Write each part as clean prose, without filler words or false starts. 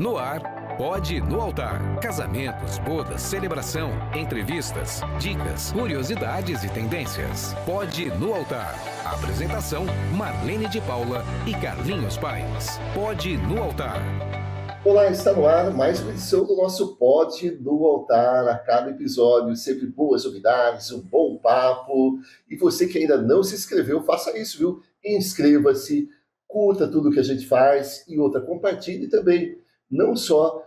No ar, Pode no Altar. Casamentos, bodas, celebração, entrevistas, dicas, curiosidades e tendências. Pode no Altar. Apresentação, Marlene de Paula e Carlinhos Paes. Pode no Altar. Olá, está no ar mais uma edição do nosso Pode no Altar. A cada episódio, sempre boas novidades, um bom papo. E você que ainda não se inscreveu, faça isso, viu? Inscreva-se, curta tudo que a gente faz e compartilhe também, não só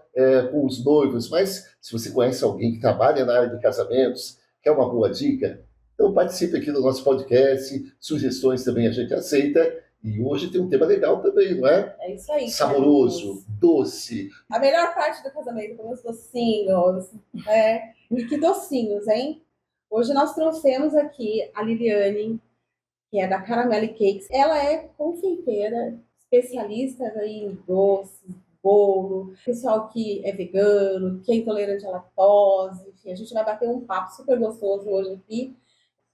com os noivos, mas se você conhece alguém que trabalha na área de casamentos, quer uma boa dica, então participe aqui do nosso podcast, sugestões também a gente aceita. E hoje tem um tema legal também, não é? É isso aí. Saboroso, doce. A melhor parte do casamento, com os docinhos. E que docinhos, hein? Hoje nós trouxemos aqui a Liliane, que é da Caramelle Cakes. Ela é confeiteira, especialista aí em doces, bolo. Pessoal que é vegano, que é intolerante à lactose. Enfim, a gente vai bater um papo super gostoso hoje aqui.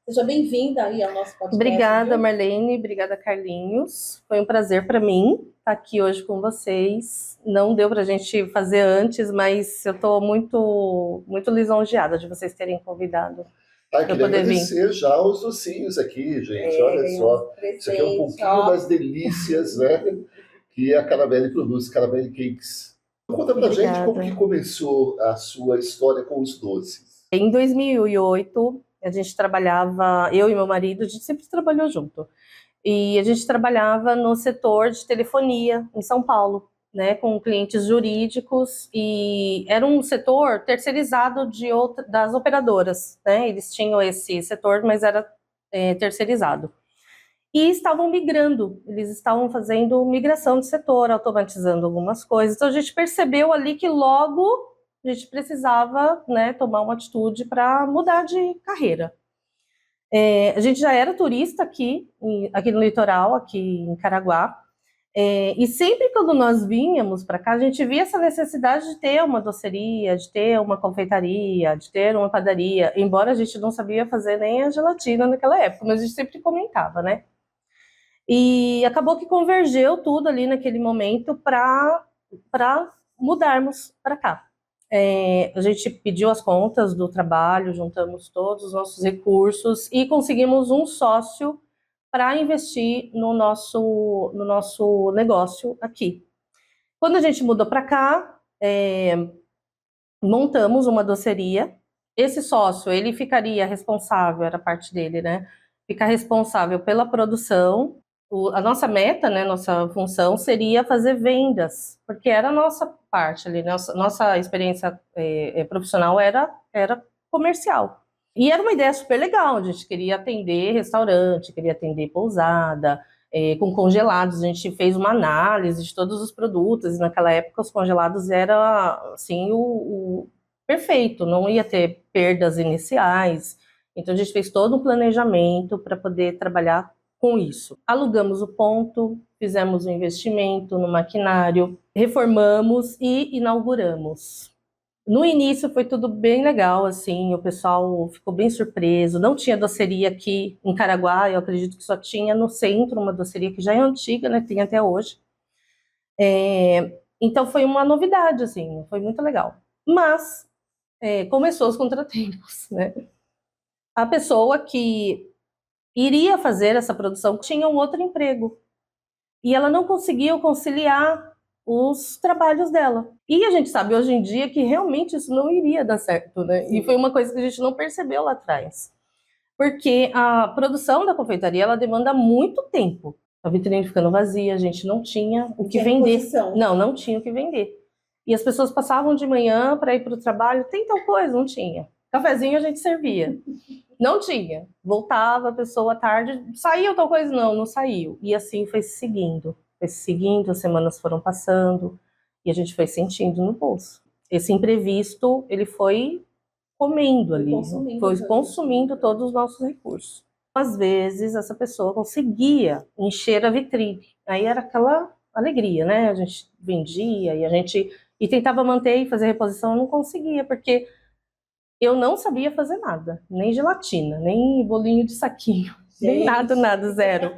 Seja bem-vinda aí ao nosso podcast. Obrigada, Marlene. Obrigada, Carlinhos. Foi um prazer para mim estar aqui hoje com vocês. Não deu para a gente fazer antes, mas eu estou muito, muito lisonjeada de vocês terem convidado. Queria agradecer já os docinhos aqui, gente. Olha só. Isso aqui é um pouquinho das delícias, né? Que a Caramelle produz, Caramelle Cakes. Conta pra gente como que começou a sua história com os doces. Em 2008... a gente trabalhava, eu e meu marido, a gente sempre trabalhou junto. E a gente trabalhava no setor de telefonia em São Paulo, né, com clientes jurídicos, e era um setor terceirizado das operadoras, né, eles tinham esse setor, mas era terceirizado. E estavam migrando, eles estavam fazendo migração de setor, automatizando algumas coisas. Então a gente percebeu ali que logo a gente precisava, né, tomar uma atitude para mudar de carreira. A gente já era turista aqui no litoral, aqui em Caraguá, e sempre quando nós vínhamos para cá, a gente via essa necessidade de ter uma doceria, de ter uma confeitaria, de ter uma padaria, embora a gente não sabia fazer nem a gelatina naquela época, mas a gente sempre comentava, né? E acabou que convergeu tudo ali naquele momento para mudarmos para cá. A gente pediu as contas do trabalho, juntamos todos os nossos recursos e conseguimos um sócio para investir no nosso negócio aqui. Quando a gente mudou para cá, montamos uma doceria. Esse sócio, ele ficaria responsável, era parte dele, né? Ficar responsável pela produção. A nossa meta, né, nossa função seria fazer vendas, porque era a nossa parte ali, nossa experiência profissional era comercial. E era uma ideia super legal, a gente queria atender restaurante, queria atender pousada, com congelados. A gente fez uma análise de todos os produtos, e naquela época os congelados era assim, o perfeito, não ia ter perdas iniciais. Então a gente fez todo um planejamento para poder trabalhar com isso. Alugamos o ponto, fizemos um investimento no maquinário, reformamos e inauguramos. No início foi tudo bem legal, assim, o pessoal ficou bem surpreso. Não tinha doceria aqui em Caraguá, eu acredito que só tinha no centro uma doceria que já é antiga, né, tem até hoje. Então foi uma novidade, assim, foi muito legal. Mas começou os contratempos, né? A pessoa que iria fazer essa produção tinha um outro emprego e ela não conseguia conciliar os trabalhos dela. E a gente sabe hoje em dia que realmente isso não iria dar certo, né? Sim. E foi uma coisa que a gente não percebeu lá atrás, porque a produção da confeitaria ela demanda muito tempo. A vitrine ficando vazia, a gente não tinha o que vender. Não tinha o que vender. E as pessoas passavam de manhã para ir para o trabalho, tem tal coisa, não tinha. Cafezinho a gente servia. Não tinha. Voltava a pessoa à tarde, saiu tal coisa? Não saiu. E assim foi se seguindo. As semanas foram passando e a gente foi sentindo no bolso. Esse imprevisto, ele foi comendo ali, foi consumindo todos os nossos recursos. Às vezes, essa pessoa conseguia encher a vitrine. Aí era aquela alegria, né? A gente vendia e tentava manter e fazer reposição, não conseguia, porque eu não sabia fazer nada, nem gelatina, nem bolinho de saquinho, nem nada, zero.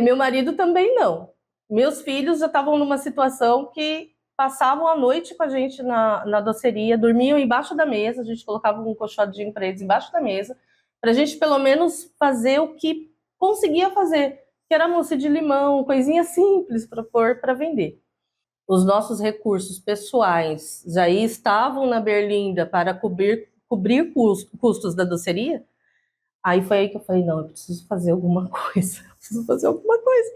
Meu marido também não. Meus filhos já estavam numa situação que passavam a noite com a gente na doceria, dormiam embaixo da mesa, a gente colocava um colchadinho para eles embaixo da mesa, para a gente pelo menos fazer o que conseguia fazer, que era mousse de limão, coisinha simples para pôr para vender. Os nossos recursos pessoais já estavam na berlinda para cobrir custos da doceria. Aí foi aí que eu falei, não, eu preciso fazer alguma coisa, eu preciso fazer alguma coisa.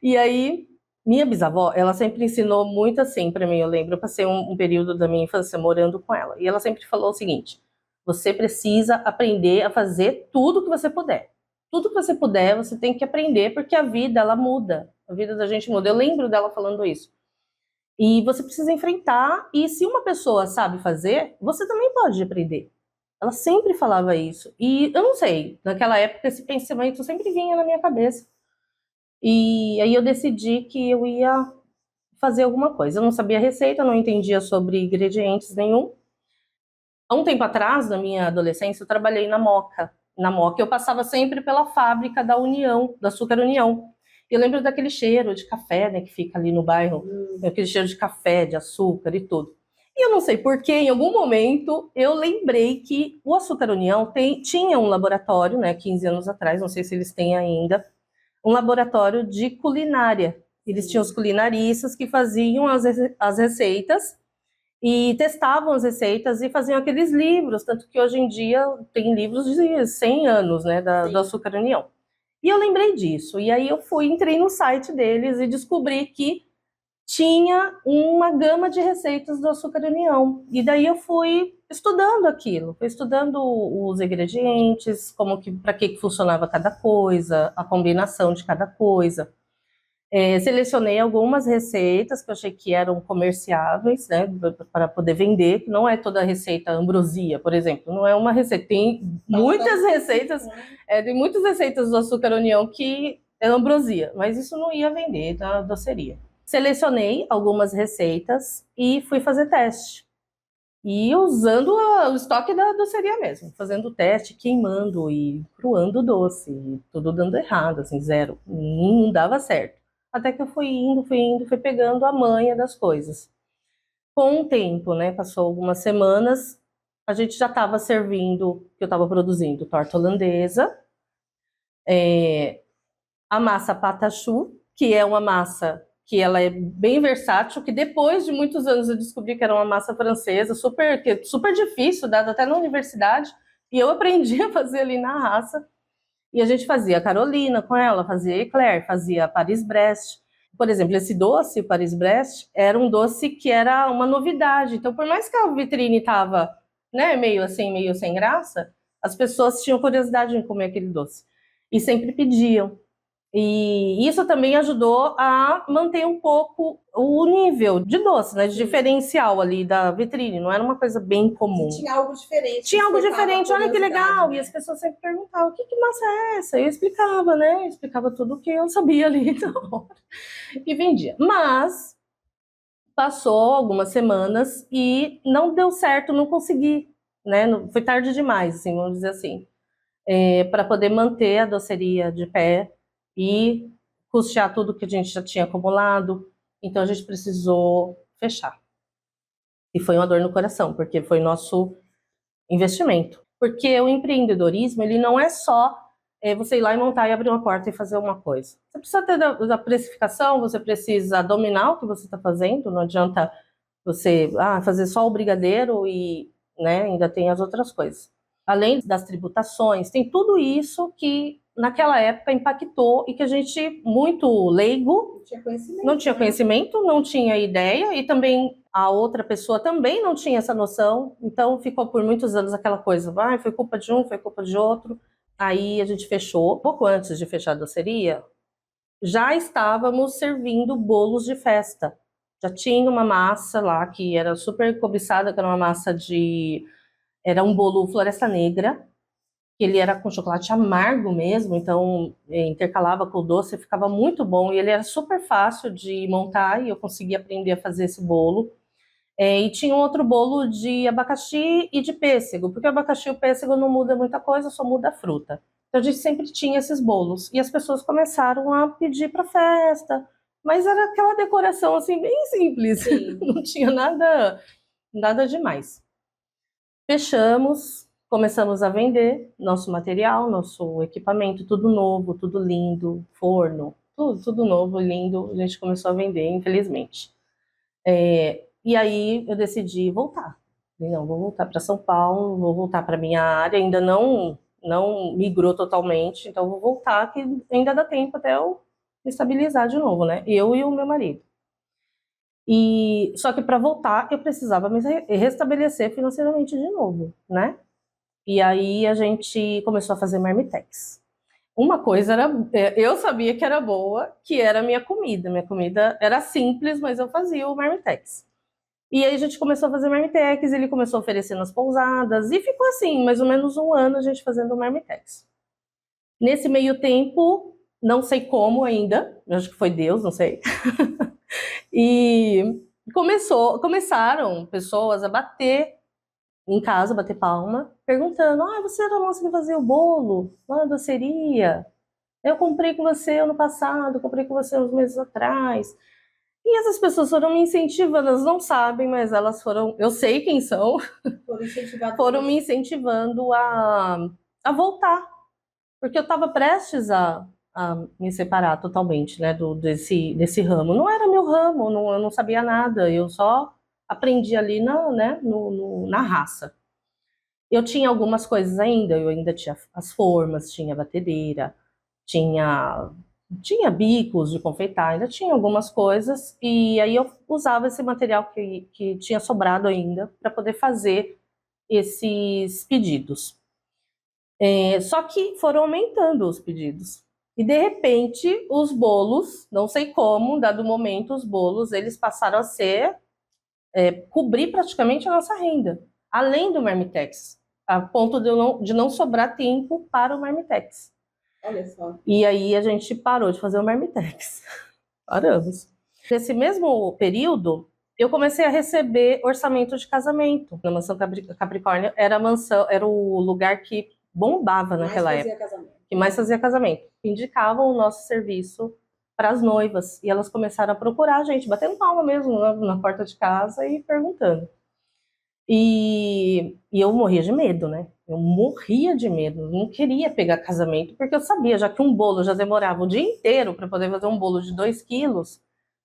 E aí, minha bisavó, ela sempre ensinou muito assim para mim, eu lembro, eu passei um período da minha infância morando com ela, e ela sempre falou o seguinte, você precisa aprender a fazer tudo que você puder. Tudo que você puder, você tem que aprender, porque a vida, ela muda. A vida da gente muda. Eu lembro dela falando isso. E você precisa enfrentar, e se uma pessoa sabe fazer, você também pode aprender. Ela sempre falava isso. E eu não sei, naquela época esse pensamento sempre vinha na minha cabeça. E aí eu decidi que eu ia fazer alguma coisa. Eu não sabia receita, não entendia sobre ingredientes nenhum. Há um tempo atrás, na minha adolescência, eu trabalhei na Moca. Na Moca eu passava sempre pela fábrica da União, da Açúcar União. Eu lembro daquele cheiro de café, né, que fica ali no bairro, aquele cheiro de café, de açúcar e tudo. E eu não sei por que, em algum momento, eu lembrei que o Açúcar União tinha um laboratório, né, 15 anos atrás, não sei se eles têm ainda, um laboratório de culinária. Eles tinham os culinaristas que faziam as receitas e testavam as receitas e faziam aqueles livros, tanto que hoje em dia tem livros de 100 anos, né, do Açúcar União. E eu lembrei disso, e aí eu entrei no site deles e descobri que tinha uma gama de receitas do Açúcar União. E daí eu fui estudando aquilo, fui estudando os ingredientes, para que funcionava cada coisa, a combinação de cada coisa. Selecionei algumas receitas que eu achei que eram comerciáveis, né, para poder vender, que não é toda receita ambrosia, por exemplo, não é uma receita, tem muitas receitas, tem muitas receitas do Açúcar União que é ambrosia, mas isso não ia vender na doceria. Selecionei algumas receitas e fui fazer teste. E usando o estoque da doceria mesmo, fazendo o teste, queimando e cruando o doce, e tudo dando errado, assim, zero, não dava certo. Até que eu fui indo, fui pegando a manha das coisas. Com o tempo, né, passou algumas semanas, a gente já estava servindo, que eu estava produzindo torta holandesa, a massa patachu, que é uma massa que ela é bem versátil, que depois de muitos anos eu descobri que era uma massa francesa, super difícil, dada até na universidade, e eu aprendi a fazer ali na raça. E a gente fazia Carolina com ela, fazia Eclair, fazia Paris-Brest. Por exemplo, esse doce, o Paris-Brest, era um doce que era uma novidade. Então, por mais que a vitrine estava, né, meio sem graça, as pessoas tinham curiosidade em comer aquele doce. E sempre pediam. E isso também ajudou a manter um pouco o nível de doce, né, de diferencial ali da vitrine, não era uma coisa bem comum. E tinha algo diferente. Tinha algo diferente, olha que legal, né? E as pessoas sempre perguntavam, que massa é essa? Eu explicava, né, eu explicava tudo o que eu sabia ali na hora, e vendia. Mas passou algumas semanas e não deu certo, não consegui, né, foi tarde demais, assim, vamos dizer assim, para poder manter a doceria de pé, e custear tudo que a gente já tinha acumulado. Então a gente precisou fechar. E foi uma dor no coração, porque foi nosso investimento. Porque o empreendedorismo, ele não é só você ir lá e montar e abrir uma porta e fazer uma coisa. Você precisa ter da precificação, você precisa dominar o que você está fazendo, não adianta você fazer só o brigadeiro e, né, ainda tem as outras coisas. Além das tributações, tem tudo isso que naquela época impactou e que a gente, muito leigo, não tinha conhecimento, não tinha ideia, e também a outra pessoa também não tinha essa noção, então ficou por muitos anos aquela coisa, foi culpa de um, foi culpa de outro. Aí a gente fechou, pouco antes de fechar a doceria, já estávamos servindo bolos de festa. Já tinha uma massa lá que era super cobiçada, que era uma massa era um bolo Floresta Negra, que ele era com chocolate amargo mesmo, então intercalava com o doce, ficava muito bom, e ele era super fácil de montar, e eu consegui aprender a fazer esse bolo. E tinha um outro bolo de abacaxi e de pêssego, porque o abacaxi e o pêssego não muda muita coisa, só muda a fruta. Então a gente sempre tinha esses bolos, e as pessoas começaram a pedir para festa, mas era aquela decoração assim bem simples, Sim. não tinha nada demais. Fechamos, começamos a vender nosso material, nosso equipamento, tudo novo, tudo lindo, forno, tudo novo, lindo, a gente começou a vender, infelizmente. E aí eu decidi voltar. Falei, não, vou voltar para São Paulo, vou voltar para minha área, ainda não migrou totalmente, então vou voltar, que ainda dá tempo até eu me estabilizar de novo, né? Eu e o meu marido. E só que para voltar eu precisava me restabelecer financeiramente de novo, né? E aí a gente começou a fazer marmitex. Uma coisa era, eu sabia que era boa, que era a minha comida. Minha comida era simples, mas eu fazia o marmitex. E aí a gente começou a fazer marmitex, ele começou a oferecer nas pousadas, e ficou assim, mais ou menos um ano a gente fazendo marmitex. Nesse meio tempo, não sei como ainda, acho que foi Deus, não sei. E começaram pessoas a bater em casa, bater palma, perguntando: você era a moça que fazia o bolo lá na doceria? Eu comprei com você ano passado, comprei com você uns meses atrás. E essas pessoas foram me incentivando, elas não sabem, mas elas foram, eu sei quem são, foram me incentivando a voltar, porque eu estava prestes a me separar totalmente, né, desse ramo. Não era meu ramo, eu não sabia nada, eu só aprendi ali na raça. Eu tinha algumas coisas ainda, eu ainda tinha as formas, tinha batedeira, tinha bicos de confeitar, ainda tinha algumas coisas, e aí eu usava esse material que tinha sobrado ainda para poder fazer esses pedidos. Só que foram aumentando os pedidos. E de repente, os bolos, não sei como, dado o momento, os bolos, eles passaram a cobrir praticamente a nossa renda, além do marmitex, a ponto de não sobrar tempo para o marmitex. Olha só. E aí a gente parou de fazer o marmitex. Paramos. Nesse mesmo período, eu comecei a receber orçamento de casamento. Na Mansão Capricórnio era o lugar que bombava naquela época, que mais fazia casamento. Indicavam o nosso serviço para as noivas. E elas começaram a procurar a gente, batendo palma mesmo na porta de casa e perguntando. E eu morria de medo, né? Eu morria de medo, não queria pegar casamento, porque eu sabia, já que um bolo já demorava o dia inteiro para poder fazer um bolo de 2 quilos.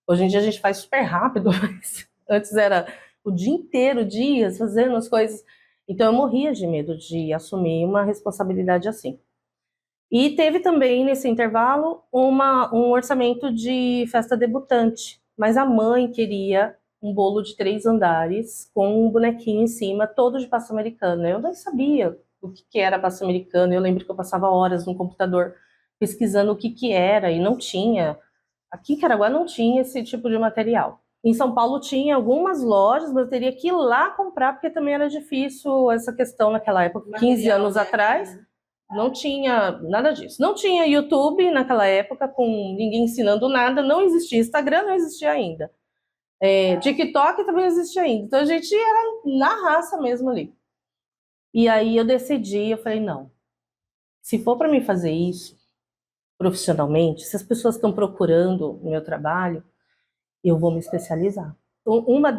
Hoje em dia a gente faz super rápido, mas antes era o dia inteiro, dias, fazendo as coisas. Então eu morria de medo de assumir uma responsabilidade assim. E teve também, nesse intervalo, um orçamento de festa debutante, mas a mãe queria um bolo de 3 andares, com um bonequinho em cima, todo de pasta americana. Eu nem sabia o que era pasta americana, eu lembro que eu passava horas no computador pesquisando o que era, e não tinha. Aqui em Caraguá não tinha esse tipo de material. Em São Paulo tinha algumas lojas, mas eu teria que ir lá comprar, porque também era difícil essa questão naquela época, 15 anos atrás. Não tinha nada disso. Não tinha YouTube naquela época, com ninguém ensinando nada. Não existia Instagram, não existia ainda. TikTok também não existia ainda. Então a gente era na raça mesmo ali. E aí eu decidi, eu falei, não. Se for para mim fazer isso profissionalmente, se as pessoas estão procurando o meu trabalho, eu vou me especializar. Uma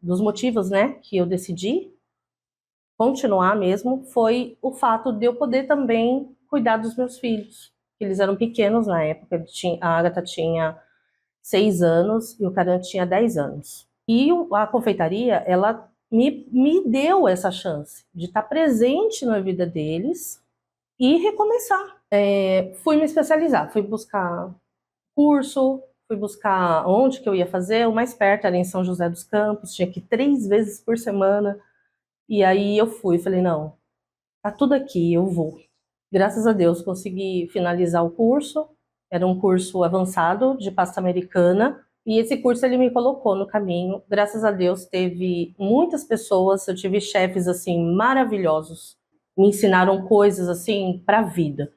dos motivos, né, que eu decidi continuar mesmo foi o fato de eu poder também cuidar dos meus filhos. Eles eram pequenos na época, a Agatha tinha 6 anos e o Karan tinha 10 anos. E a confeitaria, ela me deu essa chance de estar presente na vida deles e recomeçar. Fui me especializar, fui buscar curso, fui buscar onde que eu ia fazer, o mais perto era em São José dos Campos, tinha que ir 3 vezes por semana. E aí eu falei, não, tá tudo aqui, eu vou. Graças a Deus consegui finalizar o curso, era um curso avançado de pasta americana, e esse curso ele me colocou no caminho. Graças a Deus teve muitas pessoas, eu tive chefes assim maravilhosos, me ensinaram coisas assim para a vida.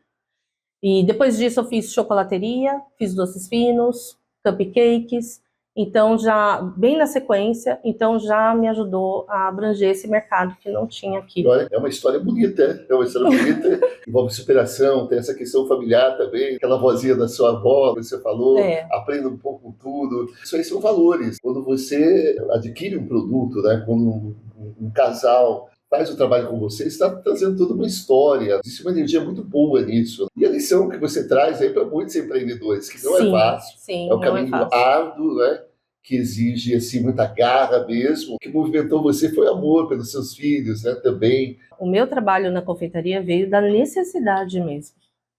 E depois disso eu fiz chocolateria, fiz doces finos, cupcakes. Então, já bem na sequência, então já me ajudou a abranger esse mercado que não tinha aqui. Olha, é uma história bonita, é uma história bonita, envolve superação, tem essa questão familiar também, aquela vozinha da sua avó, que você falou, aprenda um pouco com tudo. Isso aí são valores. Quando você adquire um produto, né, quando um casal faz o trabalho com você, está trazendo toda uma história. Existe uma energia muito boa nisso. E a lição que você traz aí para muitos empreendedores, que não é fácil, é um caminho árduo, né? Que exige assim, muita garra mesmo. O que movimentou você foi amor pelos seus filhos, né, também. O meu trabalho na confeitaria veio da necessidade mesmo.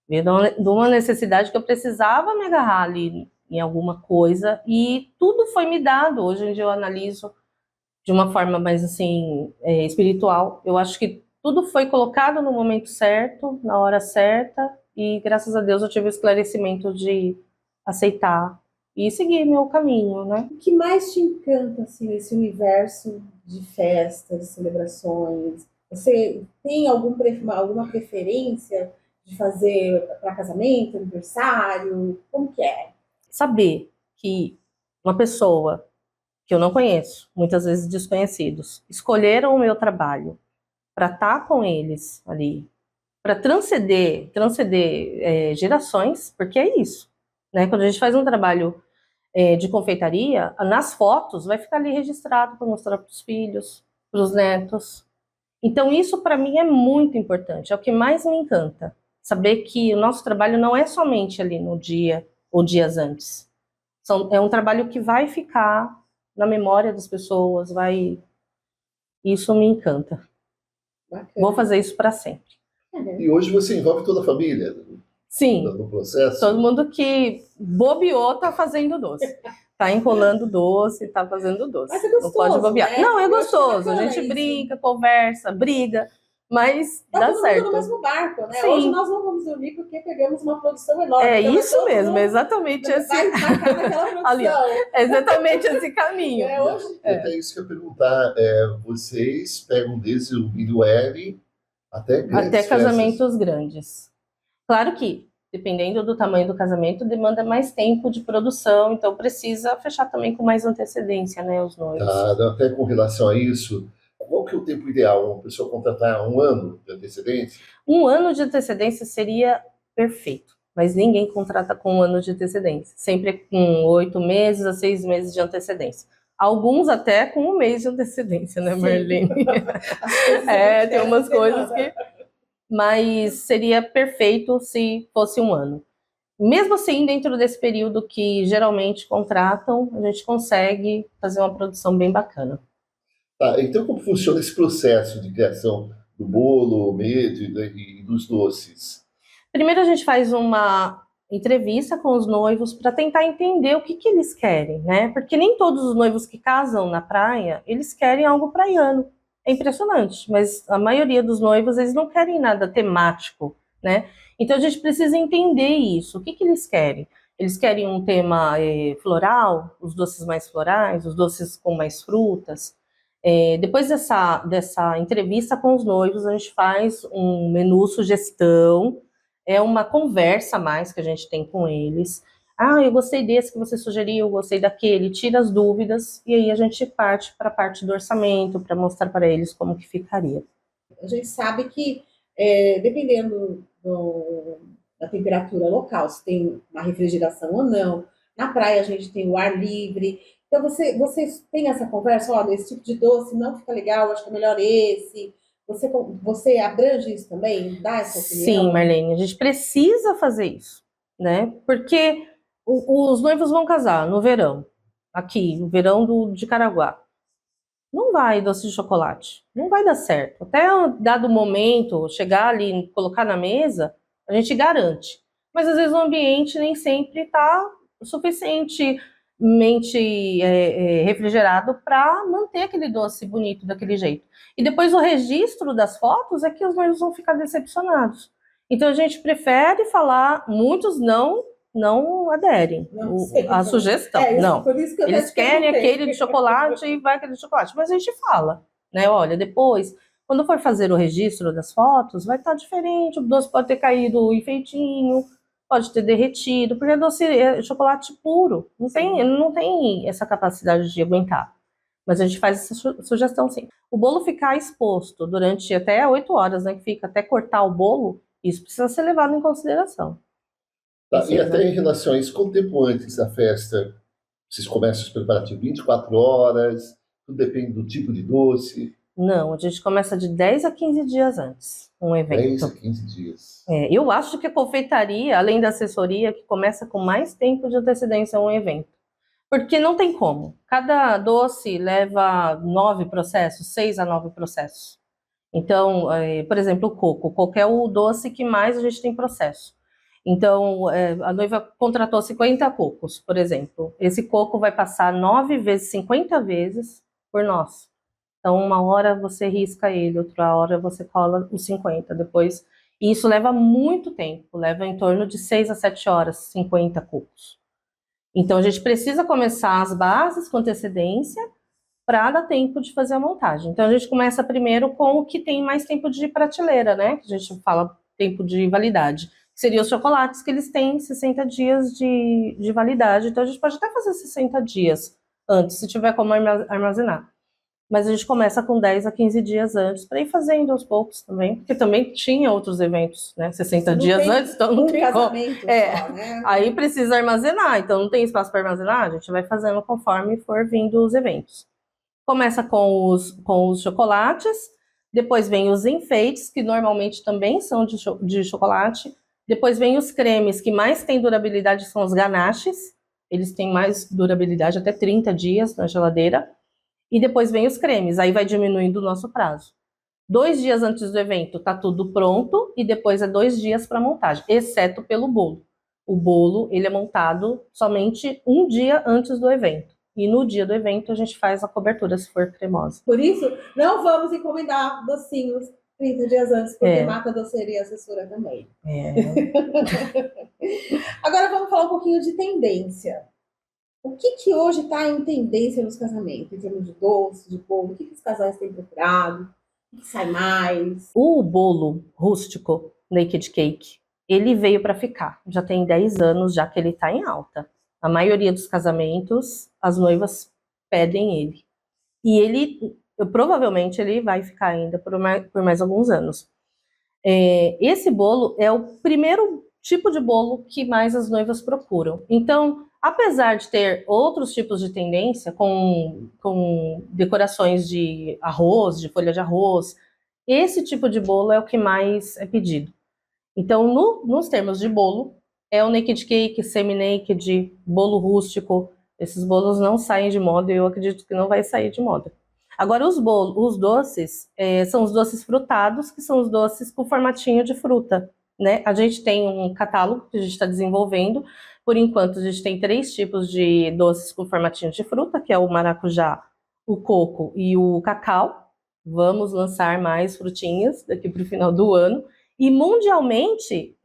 Veio de uma necessidade que eu precisava me agarrar ali em alguma coisa e tudo foi me dado. Hoje em dia eu analiso de uma forma mais assim, espiritual. Eu acho que tudo foi colocado no momento certo, na hora certa e graças a Deus eu tive o esclarecimento de aceitar e seguir meu caminho, né? O que mais te encanta, assim, nesse universo de festas, de celebrações? Você tem alguma preferência de fazer para casamento, aniversário? Como que é? Saber que uma pessoa que eu não conheço, muitas vezes desconhecidos, escolheram o meu trabalho para estar com eles ali, para transcender gerações, porque é isso. Né? Quando a gente faz um trabalho de confeitaria, nas fotos vai ficar ali registrado para mostrar para os filhos, para os netos. Então isso para mim é muito importante, é o que mais me encanta. Saber que o nosso trabalho não é somente ali no dia ou dias antes. É um trabalho que vai ficar na memória das pessoas, isso me encanta. Bacana. Vou fazer isso para sempre. E hoje você envolve toda a família? Sim, no processo? Todo mundo que bobeou tá fazendo doce. Tá enrolando doce, tá fazendo doce. Mas é gostoso, não pode bobear. Né? Não, é gostoso. A gente brinca, conversa, briga, mas tá dá todo certo. Mundo no mesmo barco, né? Sim. Hoje nós não vamos dormir porque pegamos uma produção enorme. É então isso mesmo, exatamente esse. Vai embarcar naquela produção. Ali, exatamente esse caminho. Até isso que eu ia perguntar. Vocês pegam desde o milho L até grandes até casamentos festas. grandes. Claro que, dependendo do tamanho do casamento, demanda mais tempo de produção, então precisa fechar também com mais antecedência, né, os noivos. Até com relação a isso, qual que é o tempo ideal? Uma pessoa contratar 1 ano de antecedência? 1 ano de antecedência seria perfeito, mas ninguém contrata com 1 ano de antecedência. Sempre com 8 meses a 6 meses de antecedência. Alguns até com 1 mês de antecedência, né, Marlene? Tem umas coisas que... Mas seria perfeito se fosse 1 ano. Mesmo assim, dentro desse período que geralmente contratam, a gente consegue fazer uma produção bem bacana. Então como funciona esse processo de criação do bolo, medo e dos doces? Primeiro a gente faz uma entrevista com os noivos para tentar entender o que eles querem, né? Porque nem todos os noivos que casam na praia, eles querem algo praiano. É impressionante, mas a maioria dos noivos, eles não querem nada temático, né? Então a gente precisa entender isso, o que eles querem. Eles querem um tema floral, os doces mais florais, os doces com mais frutas. Depois dessa entrevista com os noivos, a gente faz um menu sugestão, é uma conversa a mais que a gente tem com eles. Eu gostei desse que você sugeriu, eu gostei daquele, tira as dúvidas e aí a gente parte para a parte do orçamento, para mostrar para eles como que ficaria. A gente sabe que, dependendo da temperatura local, se tem uma refrigeração ou não, na praia a gente tem o ar livre, então vocês têm essa conversa, esse tipo de doce não fica legal, acho que é melhor esse... Você abrange isso também? Dá essa opinião? Sim, Marlene, a gente precisa fazer isso, né? Porque os noivos vão casar no verão, aqui, no verão de Caraguá. Não vai doce de chocolate, não vai dar certo. Até um dado momento, chegar ali, colocar na mesa, a gente garante. Mas às vezes o ambiente nem sempre está suficientemente refrigerado para manter aquele doce bonito daquele jeito. E depois o registro das fotos é que os noivos vão ficar decepcionados. Então a gente prefere falar, muitos não aderem à sugestão. Não. Eles querem aquele de chocolate e vai aquele de chocolate. Mas a gente fala, né? Olha, depois, quando for fazer o registro das fotos, vai estar diferente, o doce pode ter caído o enfeitinho, pode ter derretido, porque doce é chocolate puro, não tem essa capacidade de aguentar. Mas a gente faz essa sugestão sim. O bolo ficar exposto durante até 8 horas, né, que fica até cortar o bolo, isso precisa ser levado em consideração. Tá, Sim, e até né? em relação a isso, quanto tempo antes da festa vocês começam os preparativos? 24 horas? Tudo depende do tipo de doce? Não, a gente começa de 10 a 15 dias antes, um 10 a evento. 15 dias. Eu acho que a confeitaria, além da assessoria, que começa com mais tempo de antecedência um evento. Porque não tem como. Cada doce leva 9 processos, 6 a 9 processos. Então, por exemplo, o coco. O coco é o doce que mais a gente tem processo. Então, a noiva contratou 50 cocos, por exemplo. Esse coco vai passar 9 vezes, 50 vezes por nós. Então, uma hora você risca ele, outra hora você cola os 50 depois. E isso leva muito tempo, leva em torno de 6 a 7 horas, 50 cocos. Então, a gente precisa começar as bases com antecedência para dar tempo de fazer a montagem. Então, a gente começa primeiro com o que tem mais tempo de prateleira, né? Que a gente fala tempo de validade. Que seria os chocolates, que eles têm 60 dias de validade. Então, a gente pode até fazer 60 dias antes, se tiver como armazenar. Mas a gente começa com 10 a 15 dias antes, para ir fazendo aos poucos também, porque também tinha outros eventos, né? 60 dias antes, então não tem como. Só, né? Aí precisa armazenar, então não tem espaço para armazenar, a gente vai fazendo conforme for vindo os eventos. Começa com os chocolates, depois vem os enfeites, que normalmente também são de chocolate, depois vem os cremes, que mais têm durabilidade são os ganaches, eles têm mais durabilidade, até 30 dias na geladeira. E depois vem os cremes, aí vai diminuindo o nosso prazo. 2 dias antes do evento tá tudo pronto e depois é 2 dias para montagem, exceto pelo bolo. O bolo, ele é montado somente um dia antes do evento. E no dia do evento a gente faz a cobertura, se for cremosa. Por isso, não vamos encomendar docinhos 30 dias antes, porque mata a doceria e a assessora também. Agora vamos falar um pouquinho de tendência. O que hoje está em tendência nos casamentos, em termos de doce, de bolo? O que os casais têm procurado? O que sai mais? O bolo rústico, naked cake, ele veio para ficar. Já tem 10 anos já que ele está em alta. A maioria dos casamentos, as noivas pedem ele. E ele, provavelmente, ele vai ficar ainda por mais alguns anos. Esse bolo é o primeiro tipo de bolo que mais as noivas procuram. Então, apesar de ter outros tipos de tendência, com decorações de arroz, de folha de arroz, esse tipo de bolo é o que mais é pedido. Então, nos termos de bolo, é o naked cake, semi-naked, bolo rústico. Esses bolos não saem de moda e eu acredito que não vai sair de moda. Agora, os doces, são os doces frutados, que são os doces com formatinho de fruta, né? A gente tem um catálogo que a gente está desenvolvendo. Por enquanto, a gente tem 3 tipos de doces com formatinho de fruta, que é o maracujá, o coco e o cacau. Vamos lançar mais frutinhas daqui para o final do ano. E mundialmente,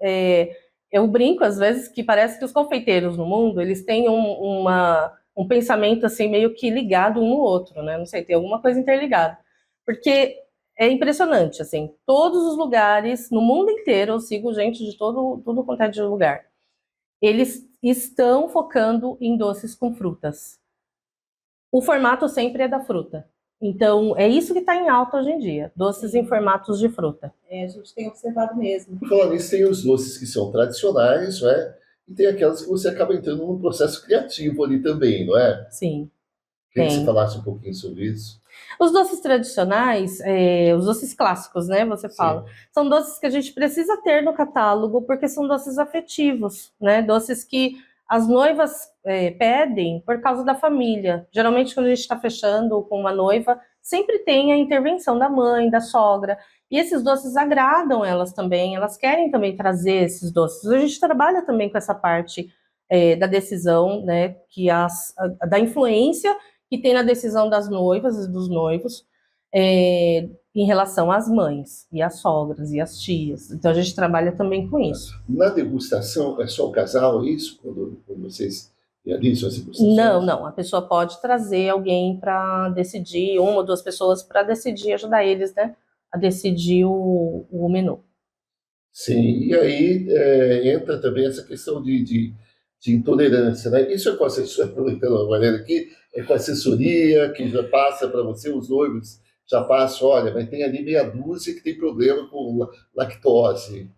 eu brinco às vezes que parece que os confeiteiros no mundo, eles têm um pensamento assim meio que ligado um no outro, né? Não sei, tem alguma coisa interligada. Porque é impressionante, assim, todos os lugares, no mundo inteiro, eu sigo gente de tudo quanto é de lugar. Eles estão focando em doces com frutas. O formato sempre é da fruta. Então, é isso que está em alta hoje em dia, doces em formatos de fruta. A gente tem observado mesmo. Por falar nisso, tem os doces que são tradicionais, né? E tem aquelas que você acaba entrando num processo criativo ali também, não é? Sim. Queria que você falasse um pouquinho sobre isso. Os doces tradicionais, os doces clássicos, né, você fala, sim, são doces que a gente precisa ter no catálogo, porque são doces afetivos, né, doces que as noivas pedem por causa da família. Geralmente, quando a gente está fechando com uma noiva, sempre tem a intervenção da mãe, da sogra, e esses doces agradam elas também, elas querem também trazer esses doces. A gente trabalha também com essa parte da decisão, né, da influência que tem na decisão das noivas e dos noivos em relação às mães, e às sogras, e às tias. Então, a gente trabalha também com isso. Na degustação, é só o casal, é isso? Quando vocês realizam as degustações? Não. A pessoa pode trazer alguém para decidir, 1 ou 2 pessoas para decidir, ajudar eles, né, a decidir o menu. Sim, e aí entra também essa questão de intolerância, né? Isso é com assessoria, aproveitando a maneira aqui, é com assessoria que já passa para você, os noivos já passam, olha, mas tem ali meia dúzia que tem problema com lactose.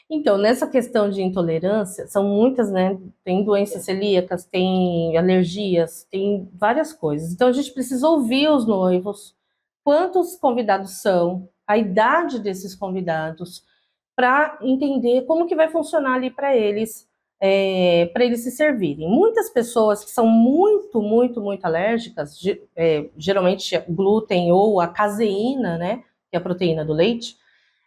Então, nessa questão de intolerância, são muitas, né? Tem doenças celíacas, tem alergias, tem várias coisas. Então, a gente precisa ouvir os noivos, quantos convidados são, a idade desses convidados, para entender como que vai funcionar ali para eles se servirem. Muitas pessoas que são muito, muito, muito alérgicas, geralmente glúten ou a caseína, né? Que é a proteína do leite,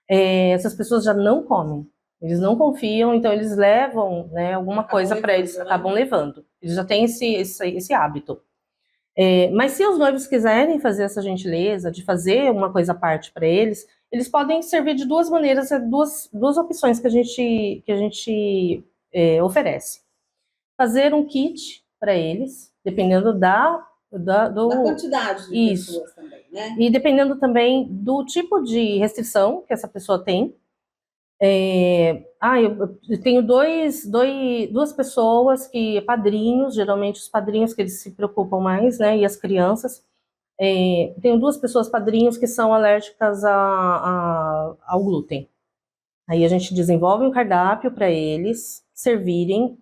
essas pessoas já não comem. Eles não confiam, então eles levam, né, alguma coisa para eles, acabam levando. Eles já têm esse hábito. Mas se os noivos quiserem fazer essa gentileza de fazer uma coisa à parte para eles podem servir de duas maneiras, duas opções que a gente oferece. Fazer um kit para eles, dependendo da quantidade de pessoas também, né? E dependendo também do tipo de restrição que essa pessoa tem. Eu tenho duas pessoas que padrinhos, geralmente os padrinhos que eles se preocupam mais, né, e as crianças. Tenho duas pessoas padrinhos que são alérgicas ao glúten. Aí a gente desenvolve um cardápio para eles servirem,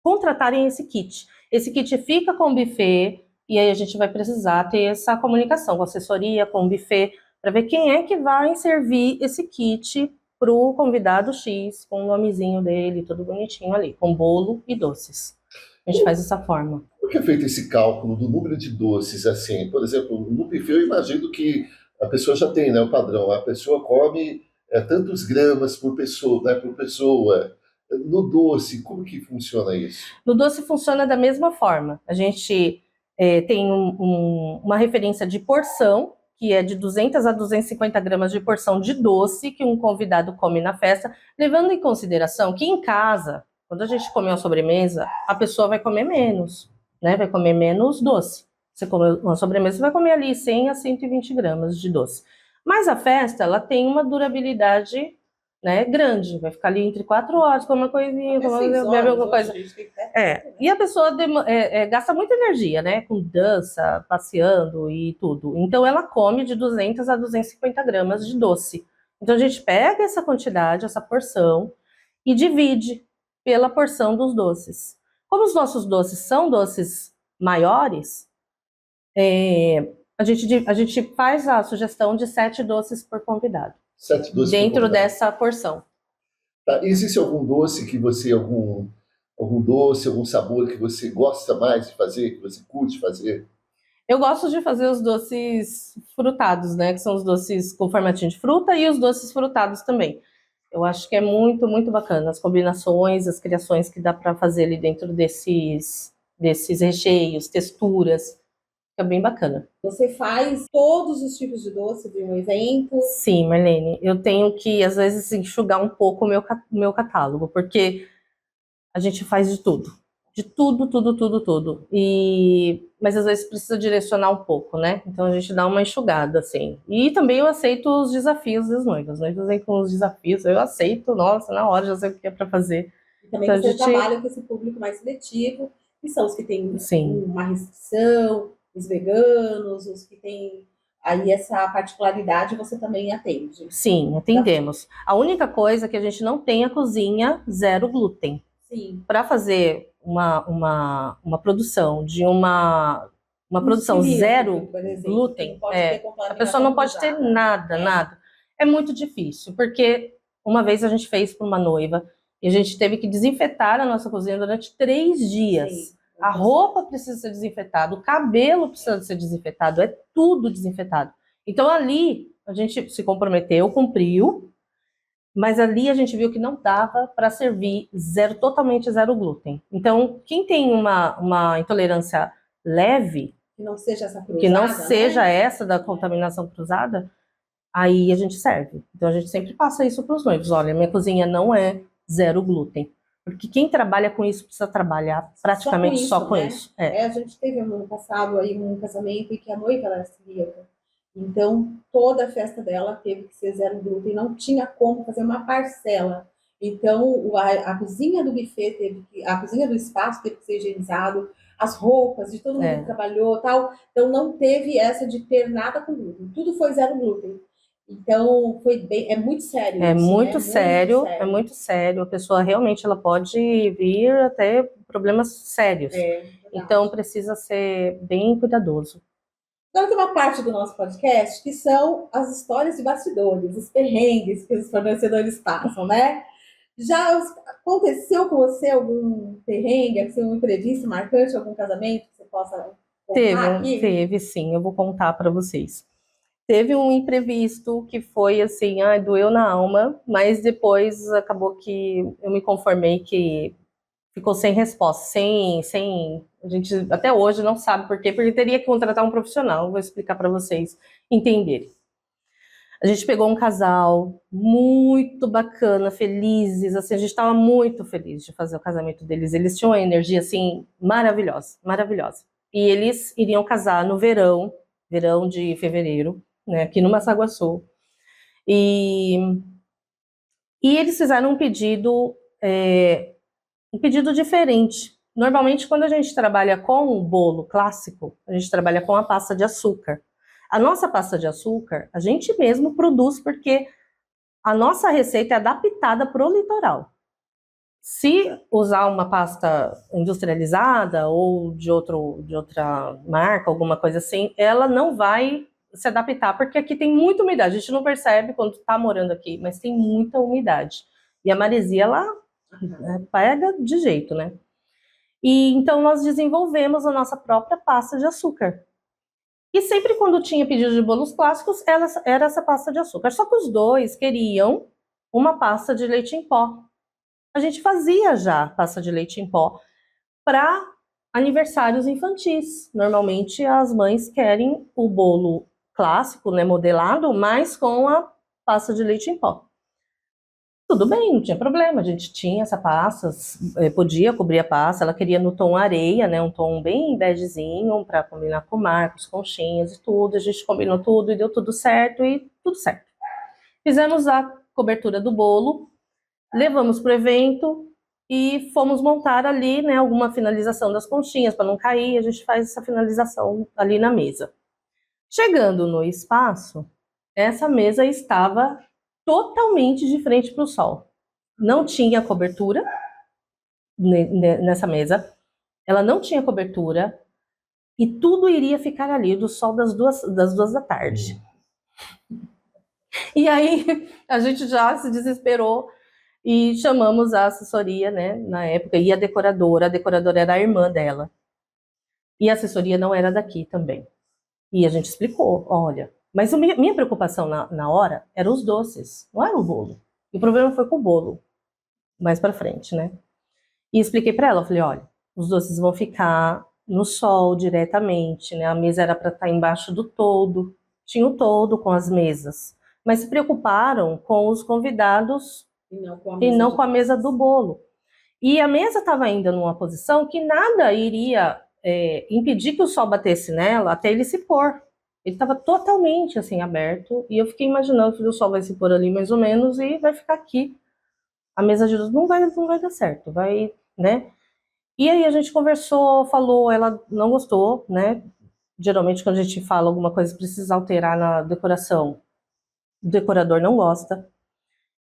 contratarem esse kit. Esse kit fica com o buffet e aí a gente vai precisar ter essa comunicação com a assessoria, com o buffet, para ver quem é que vai servir esse kit para o convidado X, com o nomezinho dele, tudo bonitinho ali, com bolo e doces. A gente faz dessa forma. Como que é feito esse cálculo do número de doces, assim? Por exemplo, no buffet eu imagino que a pessoa já tem, né, o padrão. A pessoa come tantos gramas por pessoa, né, por pessoa. No doce, como que funciona isso? No doce funciona da mesma forma. A gente tem uma referência de porção, que é de 200 a 250 gramas de porção de doce que um convidado come na festa, levando em consideração que em casa, quando a gente come uma sobremesa, a pessoa vai comer menos, né? Vai comer menos doce. Você come uma sobremesa, você vai comer ali 100 a 120 gramas de doce. Mas a festa, ela tem uma durabilidade, né, grande, vai ficar ali entre 4 horas, come uma coisinha, bebe alguma coisa. E a pessoa gasta muita energia, né, com dança, passeando e tudo. Então ela come de 200 a 250 gramas de doce. Então a gente pega essa quantidade, essa porção, e divide pela porção dos doces. Como os nossos doces são doces maiores, a gente faz a sugestão de 7 doces por convidado. 7 doces dentro dessa porção. Tá. Existe algum doce que você, algum doce, algum sabor que você gosta mais de fazer, que você curte fazer? Eu gosto de fazer os doces frutados, né? Que são os doces com formatinho de fruta e os doces frutados também. Eu acho que é muito, muito bacana as combinações, as criações que dá para fazer ali dentro desses recheios, texturas. Fica bem bacana. Você faz todos os tipos de doce de um evento? Sim, Marlene. Eu tenho que, às vezes, enxugar um pouco o meu catálogo, porque a gente faz de tudo. De tudo, tudo, tudo, tudo. Mas às vezes precisa direcionar um pouco, né? Então a gente dá uma enxugada, assim. E também eu aceito os desafios das noivas. Noivas vêm com os desafios, eu aceito, nossa, na hora já sei o que é para fazer. E também então, você trabalha com esse público mais seletivo, que são os que têm uma restrição, os veganos, os que têm aí essa particularidade, você também atende? Sim, atendemos. A única coisa é que a gente não tem a cozinha zero glúten. Sim. Para fazer uma produção de uma produção zero glúten, a pessoa não pode ter nada. É muito difícil, porque uma vez a gente fez para uma noiva e a gente teve que desinfetar a nossa cozinha durante 3 dias. Sim. A roupa precisa ser desinfetada, o cabelo precisa ser desinfetado, é tudo desinfetado. Então ali a gente se comprometeu, cumpriu, mas ali a gente viu que não dava para servir totalmente zero glúten. Então, quem tem uma intolerância leve, que não seja essa cruzada, que não seja essa da contaminação cruzada, aí a gente serve. Então a gente sempre passa isso para os noivos. Olha, minha cozinha não é zero glúten. Porque quem trabalha com isso precisa trabalhar praticamente só com isso. A gente teve no ano passado aí um casamento em que a noiva era celíaca. Então, toda a festa dela teve que ser zero glúten, não tinha como fazer uma parcela. Então, a cozinha do buffet a cozinha do espaço teve que ser higienizado, as roupas de todo mundo que trabalhou, tal. Então, não teve essa de ter nada com glúten. Tudo foi zero glúten. Então, é muito sério É isso, muito né? sério, Muito sério. é muito sério. A pessoa realmente ela pode vir até problemas sérios. Então, precisa ser bem cuidadoso. Agora tem uma parte do nosso podcast que são as histórias de bastidores, os perrengues que os fornecedores passam, né? Já aconteceu com você algum perrengue, assim, um imprevisto marcante, algum casamento que você possa contar aqui? Teve sim, eu vou contar para vocês. Teve um imprevisto que foi assim, doeu na alma, mas depois acabou que eu me conformei que ficou sem resposta, a gente até hoje não sabe por quê, porque teria que contratar um profissional, vou explicar para vocês entenderem. A gente pegou um casal muito bacana, felizes, assim, a gente estava muito feliz de fazer o casamento deles. Eles tinham uma energia assim maravilhosa, maravilhosa. E eles iriam casar no verão de fevereiro, né, aqui no Massaguaçu. E eles fizeram um pedido diferente. Normalmente, quando a gente trabalha com o bolo clássico, a gente trabalha com a pasta de açúcar. A nossa pasta de açúcar, a gente mesmo produz porque a nossa receita é adaptada para o litoral. Se usar uma pasta industrializada ou de outra marca, alguma coisa assim, ela não vai se adaptar, porque aqui tem muita umidade. A gente não percebe quando está morando aqui, mas tem muita umidade. E a maresia, ela pega de jeito, né? E então nós desenvolvemos a nossa própria pasta de açúcar. E sempre quando tinha pedido de bolos clássicos, era essa pasta de açúcar. Só que os dois queriam uma pasta de leite em pó. A gente fazia já pasta de leite em pó para aniversários infantis. Normalmente as mães querem o bolo clássico, né, modelado, mas com a pasta de leite em pó. Tudo bem, não tinha problema, a gente tinha essa pasta, podia cobrir a pasta, ela queria no tom areia, né, um tom bem begezinho, para combinar com o mar, com os conchinhas e tudo, a gente combinou tudo e deu tudo certo, e tudo certo. Fizemos a cobertura do bolo, levamos para o evento e fomos montar ali, né, alguma finalização das conchinhas, para não cair, a gente faz essa finalização ali na mesa. Chegando no espaço, essa mesa estava totalmente de frente para o sol. Não tinha cobertura nessa mesa, ela não tinha cobertura e tudo iria ficar ali do sol das duas da tarde. E aí a gente já se desesperou e chamamos a assessoria, né, na época, e a decoradora era a irmã dela. E a assessoria não era daqui também. E a gente explicou, olha, mas minha preocupação na hora eram os doces, não era o bolo. E o problema foi com o bolo, mais pra frente, né? E expliquei pra ela, falei, olha, os doces vão ficar no sol diretamente, né? A mesa era para estar embaixo do toldo, tinha o toldo com as mesas, mas se preocuparam com os convidados e não com a mesa do bolo. E a mesa estava ainda numa posição que nada iria impedir que o sol batesse nela até ele se pôr. Ele estava totalmente assim aberto e eu fiquei imaginando que o sol vai se pôr ali mais ou menos e vai ficar aqui. A mesa de luz não vai dar certo, vai, né? E aí a gente conversou, falou, ela não gostou, né? Geralmente quando a gente fala alguma coisa precisa alterar na decoração, o decorador não gosta.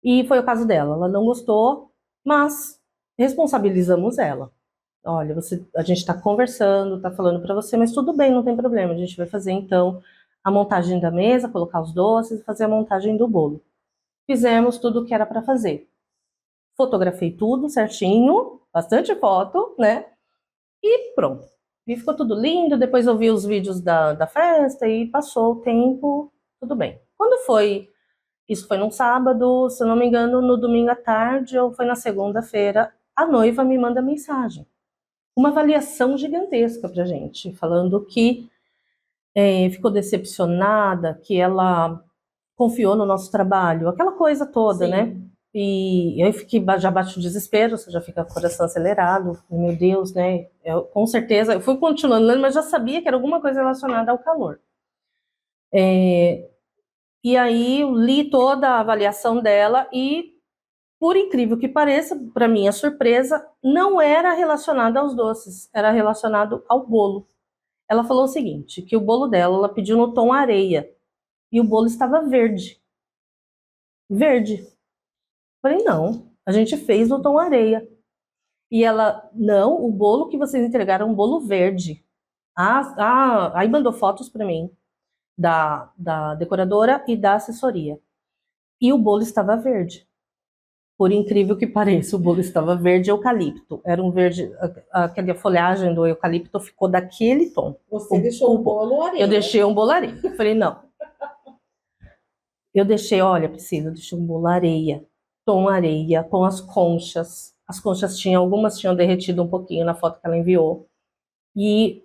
E foi o caso dela, ela não gostou, mas responsabilizamos ela. Olha, a gente está conversando, está falando para você, mas tudo bem, não tem problema. A gente vai fazer então a montagem da mesa, colocar os doces e fazer a montagem do bolo. Fizemos tudo o que era para fazer. Fotografei tudo certinho, bastante foto, né? E pronto. E ficou tudo lindo. Depois eu vi os vídeos da festa e passou o tempo, tudo bem. Quando foi? Isso foi num sábado, se eu não me engano, no domingo à tarde ou foi na segunda-feira, a noiva me manda mensagem. Uma avaliação gigantesca pra gente, falando que ficou decepcionada, que ela confiou no nosso trabalho, aquela coisa toda, né? E eu já bate o desespero, você já fica com o coração acelerado, meu Deus, né? Com certeza, eu fui continuando lendo, mas já sabia que era alguma coisa relacionada ao calor. E aí eu li toda a avaliação dela e, por incrível que pareça, para minha surpresa, não era relacionado aos doces, era relacionado ao bolo. Ela falou o seguinte, que o bolo dela, ela pediu no tom areia, e o bolo estava verde. Verde. Falei, não, a gente fez no tom areia. E ela, não, o bolo que vocês entregaram é um bolo verde. Aí mandou fotos para mim, da decoradora e da assessoria. E o bolo estava verde. Por incrível que pareça, o bolo estava verde eucalipto. Era um verde, aquela folhagem do eucalipto ficou daquele tom. Você deixou um bolo areia. Eu deixei um bolo areia. Falei, não. Eu deixei, olha, Priscila, eu deixei um bolo areia, tom areia, com as conchas. As conchas algumas tinham derretido um pouquinho na foto que ela enviou. E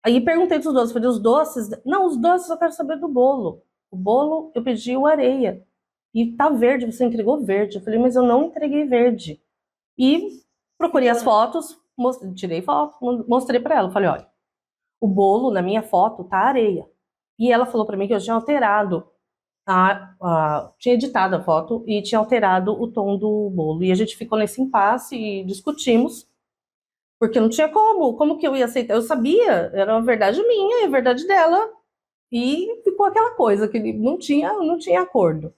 aí perguntei dos doces, falei, os doces? Não, os doces eu quero saber do bolo. O bolo, eu pedi o areia. E tá verde, você entregou verde. Eu falei, mas eu não entreguei verde. E procurei as fotos, tirei foto, mostrei para ela. Falei, olha, o bolo na minha foto tá areia. E ela falou para mim que eu tinha alterado, tinha editado a foto e tinha alterado o tom do bolo. E a gente ficou nesse impasse e discutimos, porque não tinha como que eu ia aceitar. Eu sabia, era uma verdade minha e a verdade dela. E ficou aquela coisa que não tinha acordo.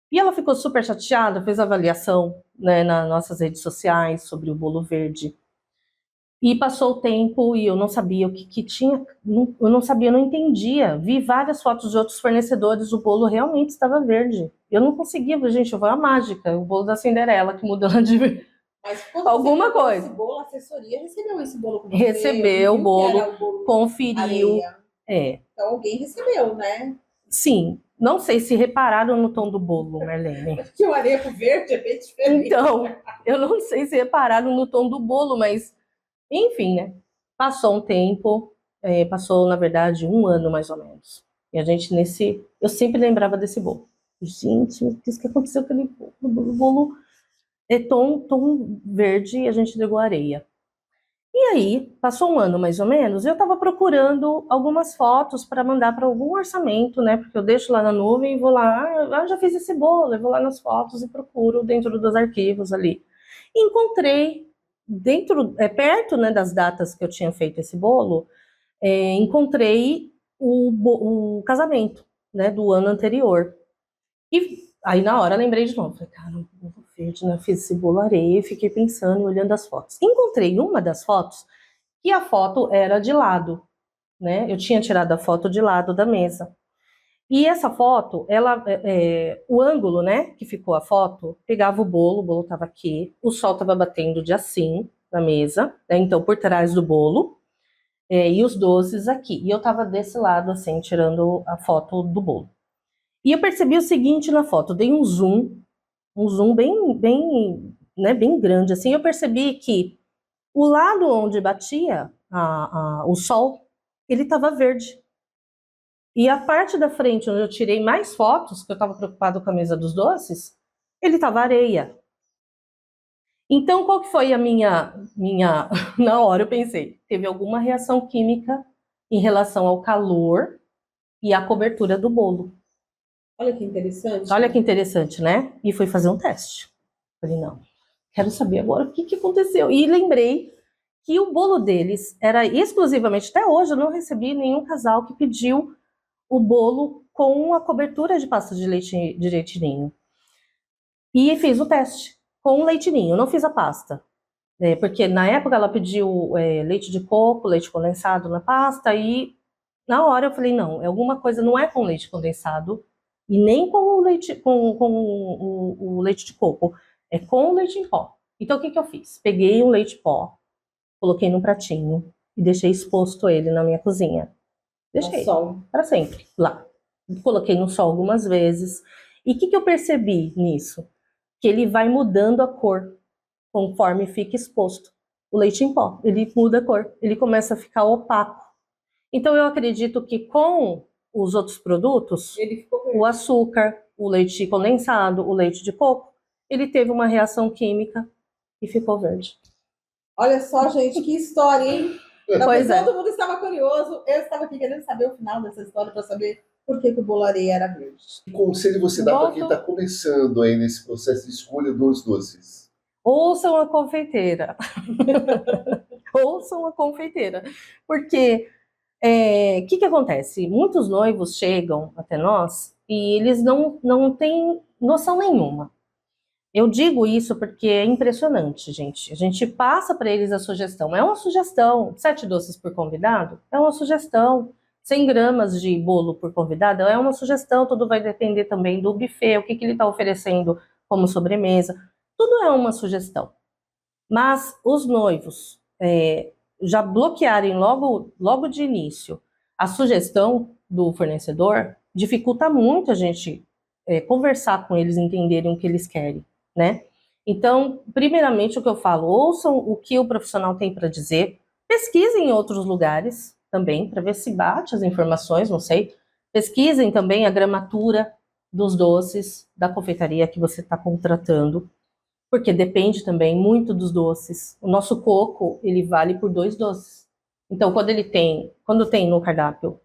E ela ficou super chateada, fez avaliação, né, nas nossas redes sociais sobre o bolo verde. E passou o tempo e eu não sabia o que tinha, eu não sabia, eu não entendia. Vi várias fotos de outros fornecedores, o bolo realmente estava verde. Eu não conseguia, gente, foi uma mágica, o bolo da Cinderela que mudou de verde. Mas quando Alguma você coisa. Esse bolo, a assessoria recebeu esse bolo com você? Recebeu o bolo, conferiu. Areia. Então alguém recebeu, né? Sim. Não sei se repararam no tom do bolo, Marlene. Que o areia com verde é bem diferente. Então, eu não sei se repararam no tom do bolo, mas enfim, né? Passou um tempo, passou, na verdade, 1 ano mais ou menos. E a gente eu sempre lembrava desse bolo. Gente, o que aconteceu com aquele bolo? O bolo é tom verde e a gente entregou areia. E aí, passou 1 ano mais ou menos, eu estava procurando algumas fotos para mandar para algum orçamento, né? Porque eu deixo lá na nuvem e vou lá, já fiz esse bolo, eu vou lá nas fotos e procuro dentro dos arquivos ali. E encontrei, perto, né, das datas que eu tinha feito esse bolo, encontrei o casamento, né, do ano anterior. E aí na hora lembrei de novo, falei, cara, bolo verde, né? Fiz esse bolo areia e fiquei pensando, olhando as fotos. Encontrei uma das fotos e a foto era de lado, né? Eu tinha tirado a foto de lado da mesa. E essa foto, o ângulo, né, que ficou a foto, pegava o bolo estava aqui, o sol estava batendo de assim na mesa, né, então por trás do bolo, e os doces aqui. E eu estava desse lado, assim, tirando a foto do bolo. E eu percebi o seguinte na foto, dei um zoom bem grande, assim, eu percebi que o lado onde batia o sol, ele estava verde. E a parte da frente, onde eu tirei mais fotos, que eu estava preocupado com a mesa dos doces, ele estava areia. Então, qual que foi a minha... Na hora eu pensei, teve alguma reação química em relação ao calor e à cobertura do bolo. Olha que interessante. Olha que interessante, né? E fui fazer um teste. Falei, não, quero saber agora o que aconteceu. E lembrei que o bolo deles era exclusivamente, até hoje eu não recebi nenhum casal que pediu o bolo com a cobertura de pasta de leite ninho. E fiz o teste com o leite ninho, não fiz a pasta. Porque na época ela pediu leite de coco, leite condensado na pasta, e na hora eu falei, não, alguma coisa não é com leite condensado, e nem com o leite, o leite de coco, é com o leite em pó. Então o que eu fiz? Peguei o leite pó, coloquei num pratinho e deixei exposto ele na minha cozinha. Deixei para sempre lá. Coloquei no sol algumas vezes. E o que eu percebi nisso? Que ele vai mudando a cor conforme fica exposto. O leite em pó, ele muda a cor, ele começa a ficar opaco. Então eu acredito que com os outros produtos, o açúcar, o leite condensado, o leite de coco, ele teve uma reação química e ficou verde. Olha só, gente, que história, hein? Pois todo mundo estava curioso. Eu estava aqui querendo saber o final dessa história para saber por que o bolaria era verde. Que conselho você dá para quem está começando aí nesse processo de escolha dos doces? Ouçam a confeiteira. Ouçam a confeiteira. Porque o que acontece? Muitos noivos chegam até nós e eles não têm noção nenhuma. Eu digo isso porque é impressionante, gente. A gente passa para eles a sugestão. É uma sugestão. 7 doces por convidado? É uma sugestão. 100 gramas de bolo por convidado? É uma sugestão. Tudo vai depender também do buffet, o que ele está oferecendo como sobremesa. Tudo é uma sugestão. Mas os noivos já bloquearem logo de início a sugestão do fornecedor dificulta muito a gente conversar com eles, entenderem o que eles querem, né? Então, primeiramente, o que eu falo, ouçam o que o profissional tem para dizer, pesquisem em outros lugares também, para ver se bate as informações, não sei. Pesquisem também a gramatura dos doces da confeitaria que você está contratando, porque depende também muito dos doces. O nosso coco, ele vale por 2 doces. Então, quando tem no cardápio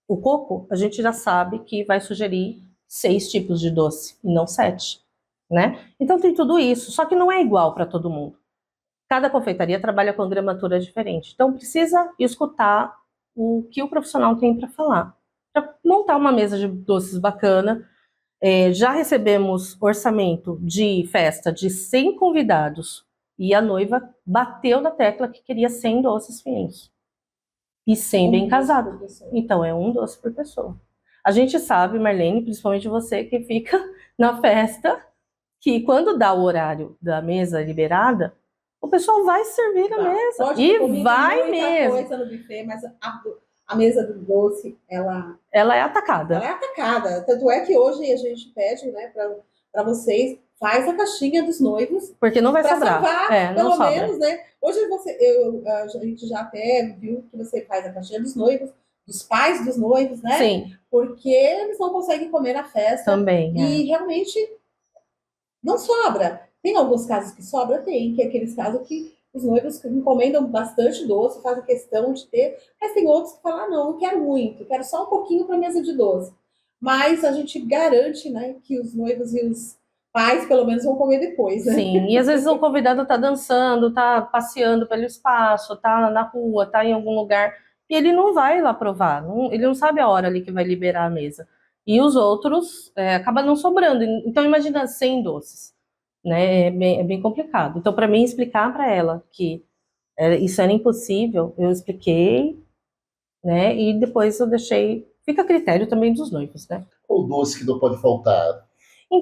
o coco, a gente já sabe que vai sugerir 6 tipos de doce, e não 7, né? Então tem tudo isso, só que não é igual para todo mundo. Cada confeitaria trabalha com gramatura diferente. Então precisa escutar o que o profissional tem para falar. Para montar uma mesa de doces bacana. Já recebemos orçamento de festa de 100 convidados e a noiva bateu na tecla que queria 100 doces finos. E 100 bem casado. Então é 1 doce por pessoa. A gente sabe, Marlene, principalmente você que fica na festa, que quando dá o horário da mesa liberada, o pessoal vai servir na mesa. E vai mesmo. Coisa no buffet, mas a mesa do doce, ela é atacada. Ela é atacada. Tanto é que hoje a gente pede, né, para vocês, faz a caixinha dos noivos. Porque não vai sobrar. Salvar, pelo menos, né? Hoje a gente já até viu que você faz a caixinha dos noivos, dos pais dos noivos, né? Sim. Porque eles não conseguem comer na festa. Também. E realmente não sobra. Tem alguns casos que sobra? Tem, que é aqueles casos que os noivos encomendam bastante doce, fazem questão de ter, mas tem outros que falam, não quero muito, quero só um pouquinho para a mesa de doce. Mas a gente garante, né, que os noivos e os pais, pelo menos, vão comer depois, né? Sim, e às vezes o convidado tá dançando, tá passeando pelo espaço, tá na rua, tá em algum lugar, e ele não vai lá provar, ele não sabe a hora ali que vai liberar a mesa. E os outros acaba não sobrando. Então imagina 100 doces. Né, é bem complicado. Então, para mim, explicar para ela que isso era impossível, eu expliquei, né, e depois eu deixei, fica a critério também dos noivos, né. Qual doce que não pode faltar?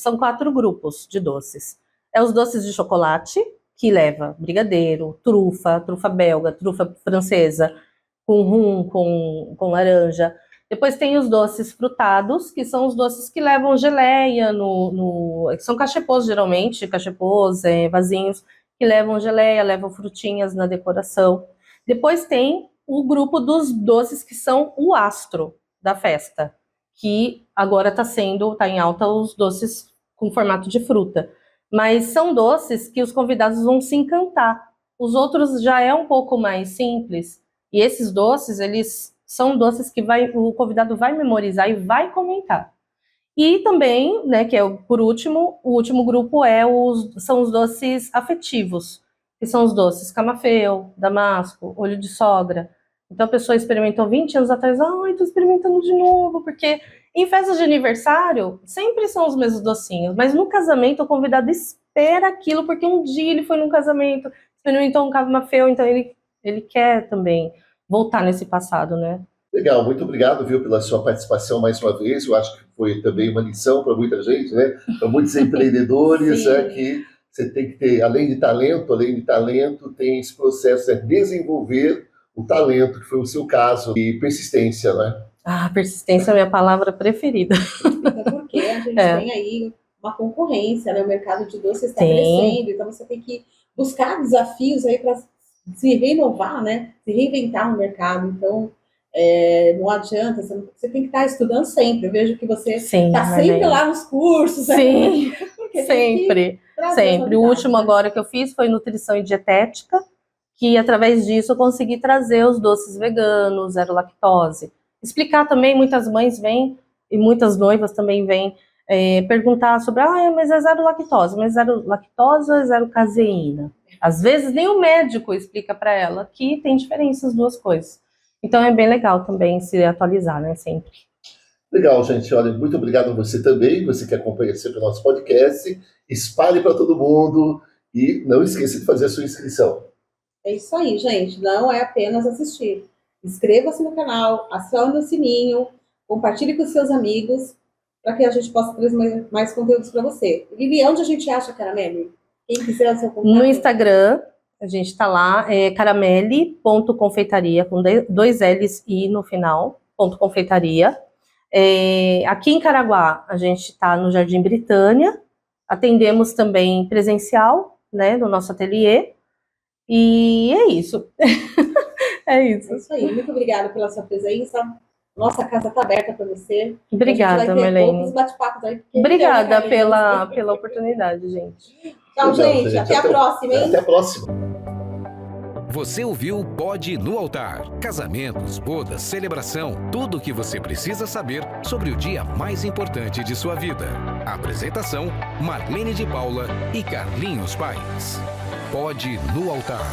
São 4 grupos de doces. Os doces de chocolate, que leva brigadeiro, trufa belga, trufa francesa, com rum, com laranja. Depois tem os doces frutados, que são os doces que levam geleia, que são cachepôs geralmente, vasinhos, que levam geleia, levam frutinhas na decoração. Depois tem o grupo dos doces que são o astro da festa, que agora tá em alta os doces com formato de fruta. Mas são doces que os convidados vão se encantar. Os outros já é um pouco mais simples. E esses doces, eles são doces que o convidado vai memorizar e vai comentar. E também, né, que por último, o último grupo são os doces afetivos, que são os doces camafeu, damasco, olho de sogra. Então a pessoa experimentou 20 anos atrás, tô experimentando de novo, porque em festas de aniversário sempre são os mesmos docinhos, mas no casamento o convidado espera aquilo, porque um dia ele foi num casamento, experimentou um camafeu, então ele quer também voltar nesse passado, né? Legal, muito obrigado, viu, pela sua participação mais uma vez. Eu acho que foi também uma lição para muita gente, né? Para muitos empreendedores, que você tem que ter, além de talento, tem esse processo de desenvolver o talento, que foi o seu caso, e persistência, né? Persistência é a minha palavra preferida. Até porque a gente tem aí uma concorrência, né? O mercado de doce está crescendo, então você tem que buscar desafios aí para se renovar, né? Se reinventar no mercado. Então, não adianta, você tem que estar estudando sempre. Eu vejo que você está sempre lá nos cursos. Sim, né? sempre. O último agora que eu fiz foi nutrição e dietética, que através disso eu consegui trazer os doces veganos, zero lactose. Explicar também, muitas mães vêm e muitas noivas também vêm perguntar sobre, mas é zero lactose, mas zero lactose ou é zero caseína? Às vezes nem o médico explica para ela que tem diferença as duas coisas. Então é bem legal também se atualizar, né, sempre. Legal, gente. Olha, muito obrigado a você também, você que acompanha sempre o nosso podcast. Espalhe para todo mundo e não esqueça de fazer a sua inscrição. É isso aí, gente. Não é apenas assistir. Inscreva-se no canal, acione o sininho, compartilhe com seus amigos, para que a gente possa trazer mais conteúdos para você. Lili, onde a gente acha a Caramelle? Quem quiser o seu contato? No Instagram, a gente está lá, caramelle.confeitaria, com 2 L's e no final, .confeitaria. Aqui em Caraguá, a gente está no Jardim Britânia, atendemos também presencial, né, no nosso ateliê, e é isso. É isso. É isso aí, muito obrigada pela sua presença. Nossa casa está aberta para você. Obrigada, Marlene. Bate-papos aí. Obrigada pela oportunidade, gente. Tchau, gente. Até a próxima, hein? Até a próxima. Você ouviu Pode no Altar. Casamentos, bodas, celebração, tudo o que você precisa saber sobre o dia mais importante de sua vida. Apresentação: Marlene de Paula e Carlinhos Paes. Pode no Altar.